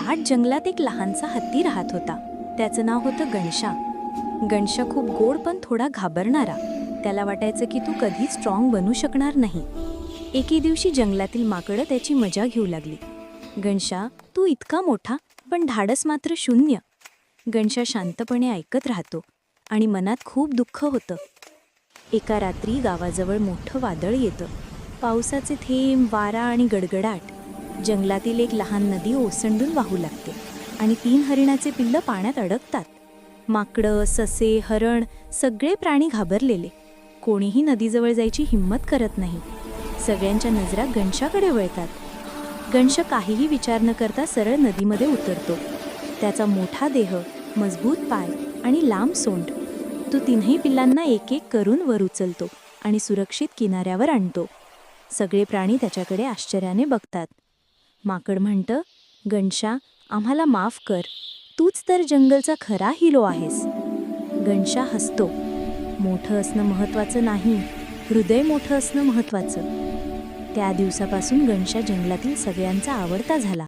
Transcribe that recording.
दाट जंगलात एक लहानसा हत्ती राहत होता. त्याचं नाव होतं गणशा. गणशा खूप गोड पण थोडा घाबरणारा. त्याला वाटायचं की तू कधीच स्ट्रॉंग बनू शकणार नाही. एके दिवशी जंगलातील माकडं त्याची मजा घेऊ लागली. गणशा, तू इतका मोठा पण धाडस मात्र शून्य. गणशा शांतपणे ऐकत राहतो आणि मनात खूप दुःख होतं. एका रात्री गावाजवळ मोठं वादळ येतं. पावसाचे थेंब, वारा आणि गडगडाट. जंगलातील एक लहान नदी ओसंडून वाहू लागते आणि 3 हरिणाचे पिल्लं पाण्यात अडकतात. माकडं, ससे, हरण सगळे प्राणी घाबरलेले. कोणीही नदीजवळ जायची हिंमत करत नाही. सगळ्यांच्या नजरा गणशाकडे वळतात. गणश काहीही विचार न करता सरळ नदीमध्ये उतरतो. त्याचा मोठा देह, मजबूत पाय आणि लांब सोंड. तो 3ही पिल्लांना एक एक करून वर उचलतो आणि सुरक्षित किनाऱ्यावर आणतो. सगळे प्राणी त्याच्याकडे आश्चर्याने बघतात. माकड म्हणतं, गणशा, आम्हाला माफ कर. तूच तर जंगलचा खरा हिरो आहेस. गणशा हसतो. मोठं असणं महत्त्वाचं नाही, हृदय मोठं असणं महत्त्वाचं. त्या दिवसापासून गणशा जंगलातील सगळ्यांचा आवडता झाला.